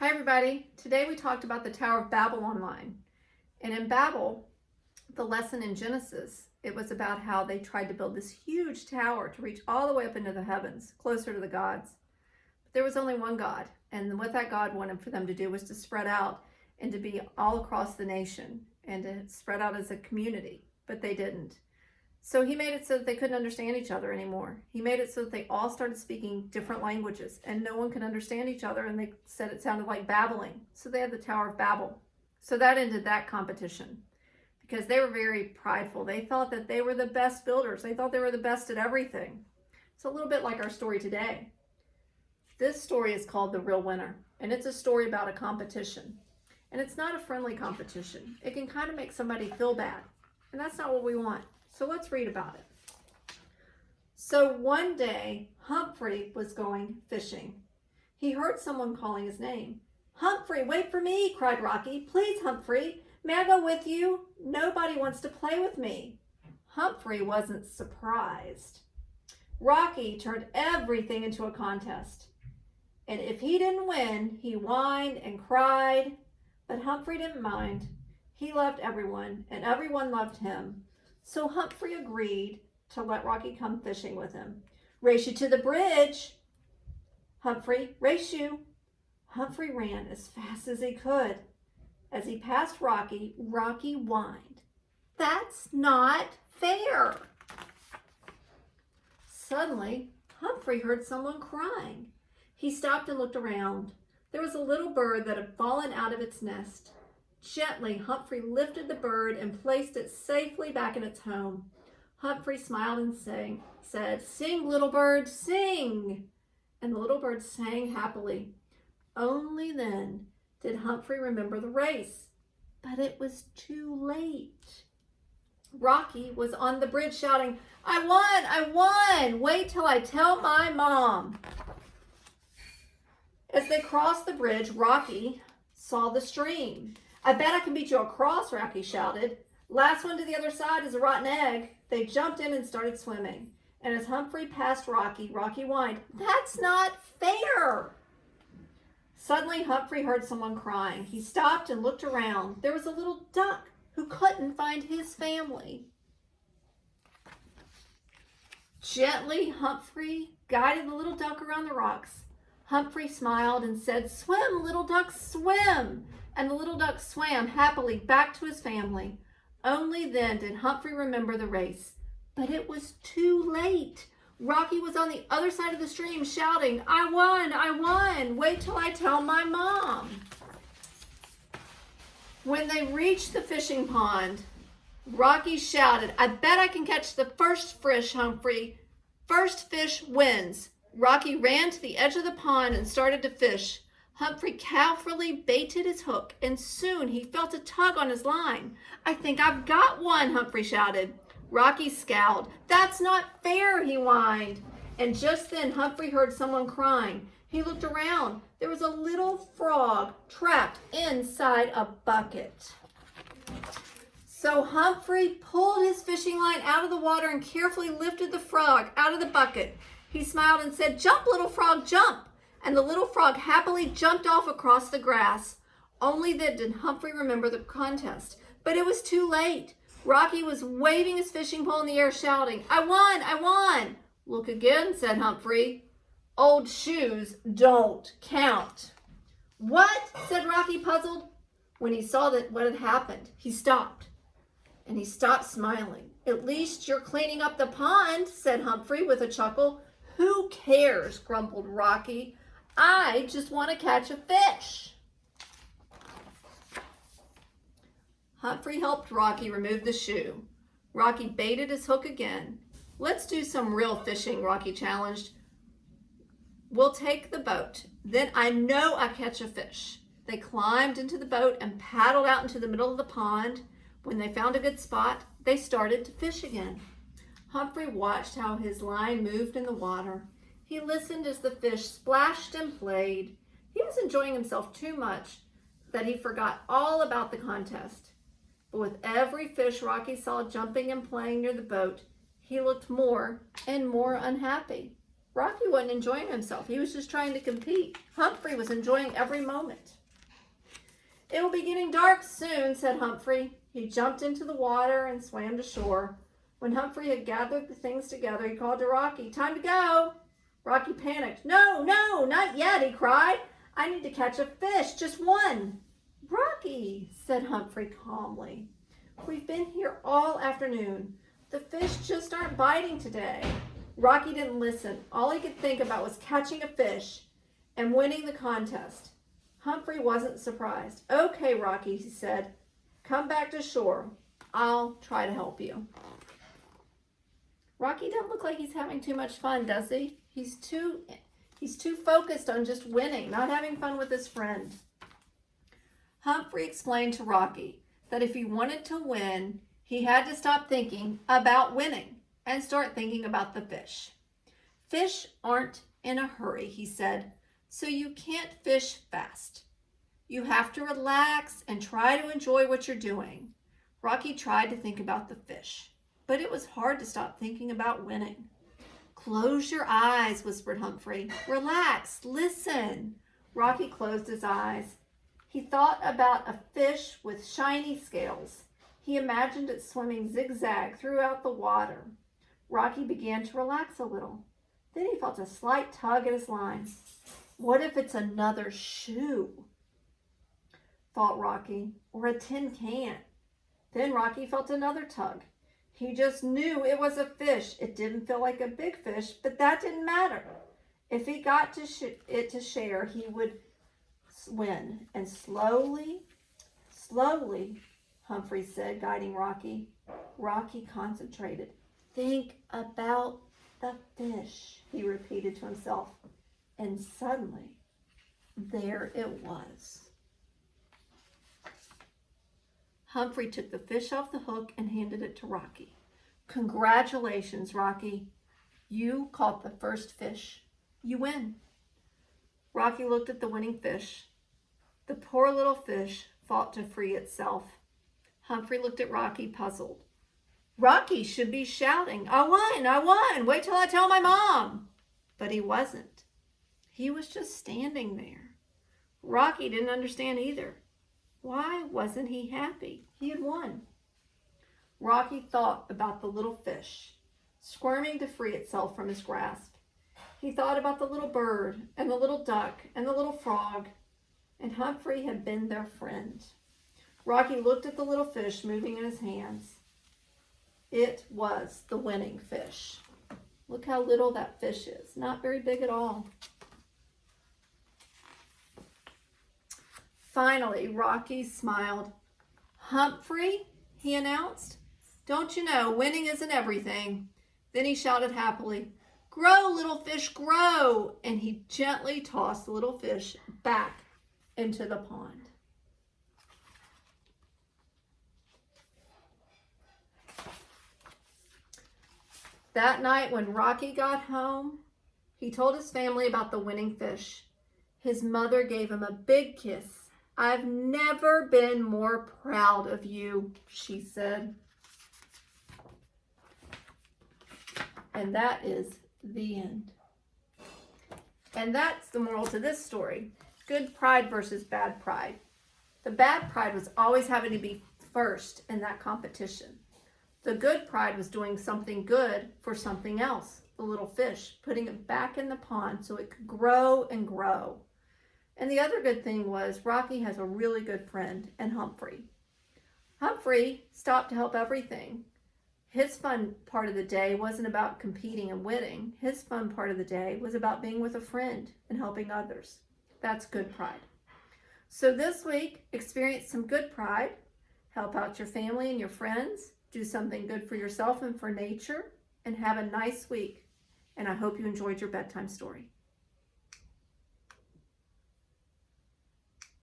Hi everybody. Today we talked about the Tower of Babel online. And in Babel, the lesson in Genesis, it was about how they tried to build this huge tower to reach all the way up into the heavens, closer to the gods. But there was only one God, and what that God wanted for them to do was to spread out and to be all across the nation and to spread out as a community, but they didn't. So he made it so that they couldn't understand each other anymore. He made it so that they all started speaking different languages and no one could understand each other, and they said it sounded like babbling. So they had the Tower of Babel. So that ended that competition because they were very prideful. They thought that they were the best builders. They thought they were the best at everything. It's a little bit like our story today. This story is called The Real Winner, and it's a story about a competition. And it's not a friendly competition. It can kind of make somebody feel bad, and that's not what we want. So let's read about it. So one day, Humphrey was going fishing. He heard someone calling his name. "Humphrey, wait for me," cried Rocky. "Please, Humphrey, may I go with you? Nobody wants to play with me." Humphrey wasn't surprised. Rocky turned everything into a contest. And if he didn't win, he whined and cried. But Humphrey didn't mind. He loved everyone, and everyone loved him. So Humphrey agreed to let Rocky come fishing with him. "Race you to the bridge, Humphrey, race you." Humphrey ran as fast as he could. As he passed Rocky, Rocky whined. "That's not fair." Suddenly, Humphrey heard someone crying. He stopped and looked around. There was a little bird that had fallen out of its nest. Gently, Humphrey lifted the bird and placed it safely back in its home. Humphrey smiled and said, "Sing, little bird, sing." And the little bird sang happily. Only then did Humphrey remember the race. But it was too late. Rocky was on the bridge shouting, "I won! I won! Wait till I tell my mom." As they crossed the bridge, Rocky saw the stream. "I bet I can beat you across," Rocky shouted. "Last one to the other side is a rotten egg." They jumped in and started swimming. And as Humphrey passed Rocky, Rocky whined, "That's not fair." Suddenly, Humphrey heard someone crying. He stopped and looked around. There was a little duck who couldn't find his family. Gently, Humphrey guided the little duck around the rocks. Humphrey smiled and said, "Swim, little duck, swim." And the little duck swam happily back to his family. Only then did Humphrey remember the race. But it was too late. Rocky was on the other side of the stream shouting, "I won! I won! Wait till I tell my mom." When they reached the fishing pond, Rocky shouted, "I bet I can catch the first fish, Humphrey. First fish wins." Rocky ran to the edge of the pond and started to fish. Humphrey carefully baited his hook, and soon he felt a tug on his line. "I think I've got one," Humphrey shouted. Rocky scowled. "That's not fair," he whined. And just then Humphrey heard someone crying. He looked around. There was a little frog trapped inside a bucket. So Humphrey pulled his fishing line out of the water and carefully lifted the frog out of the bucket. He smiled and said, "Jump, little frog, jump." And the little frog happily jumped off across the grass. Only then did Humphrey remember the contest. But it was too late. Rocky was waving his fishing pole in the air, shouting, "I won! I won!" "Look again," said Humphrey. "Old shoes don't count." "What?" said Rocky, puzzled. When he saw what had happened, he stopped. And he stopped smiling. "At least you're cleaning up the pond," said Humphrey with a chuckle. "Who cares?" grumbled Rocky. "I just want to catch a fish." Humphrey helped Rocky remove the shoe. Rocky baited his hook again. "Let's do some real fishing," Rocky challenged. "We'll take the boat. Then I know I catch a fish." They climbed into the boat and paddled out into the middle of the pond. When they found a good spot, they started to fish again. Humphrey watched how his line moved in the water. He listened as the fish splashed and played. He was enjoying himself too much that he forgot all about the contest. But with every fish Rocky saw jumping and playing near the boat, he looked more and more unhappy. Rocky wasn't enjoying himself. He was just trying to compete. Humphrey was enjoying every moment. "It will be getting dark soon," said Humphrey. He jumped into the water and swam to shore. When Humphrey had gathered the things together, he called to Rocky, "Time to go." Rocky panicked. "No, no, not yet," he cried. "I need to catch a fish, just one." "Rocky," said Humphrey calmly, "we've been here all afternoon. The fish just aren't biting today." Rocky didn't listen. All he could think about was catching a fish and winning the contest. Humphrey wasn't surprised. "Okay, Rocky," he said. "Come back to shore. I'll try to help you." Rocky doesn't look like he's having too much fun, does he? He's too focused on just winning, not having fun with his friend. Humphrey explained to Rocky that if he wanted to win, he had to stop thinking about winning and start thinking about the fish. "Fish aren't in a hurry," he said, "so you can't fish fast. You have to relax and try to enjoy what you're doing." Rocky tried to think about the fish, but it was hard to stop thinking about winning. "Close your eyes," whispered Humphrey. "Relax, listen." Rocky closed his eyes. He thought about a fish with shiny scales. He imagined it swimming zigzag throughout the water. Rocky began to relax a little. Then he felt a slight tug at his line. "What if it's another shoe?" thought Rocky, "or a tin can." Then Rocky felt another tug. He just knew it was a fish. It didn't feel like a big fish, but that didn't matter. If he got it to share, he would win. And slowly, Humphrey said, guiding Rocky. Rocky concentrated. "Think about the fish," he repeated to himself. And suddenly, there it was. Humphrey took the fish off the hook and handed it to Rocky. "Congratulations, Rocky. You caught the first fish. You win." Rocky looked at the winning fish. The poor little fish fought to free itself. Humphrey looked at Rocky, puzzled. Rocky should be shouting, "I won! I won! Wait till I tell my mom!" But he wasn't. He was just standing there. Rocky didn't understand either. Why wasn't he happy? He had won. Rocky thought about the little fish, squirming to free itself from his grasp. He thought about the little bird and the little duck and the little frog, and Humphrey had been their friend. Rocky looked at the little fish moving in his hands. It was the winning fish. Look how little that fish is. Not very big at all. Finally, Rocky smiled. "Humphrey," he announced, "don't you know, winning isn't everything." Then he shouted happily, "Grow, little fish, grow!" And he gently tossed the little fish back into the pond. That night when Rocky got home, he told his family about the winning fish. His mother gave him a big kiss. "I've never been more proud of you," she said. And that is the end. And that's the moral to this story. Good pride versus bad pride. The bad pride was always having to be first in that competition. The good pride was doing something good for something else, the little fish, putting it back in the pond so it could grow and grow. And the other good thing was Rocky has a really good friend in Humphrey. Humphrey stopped to help everything. His fun part of the day wasn't about competing and winning. His fun part of the day was about being with a friend and helping others. That's good pride. So this week, experience some good pride. Help out your family and your friends. Do something good for yourself and for nature. And have a nice week. And I hope you enjoyed your bedtime story.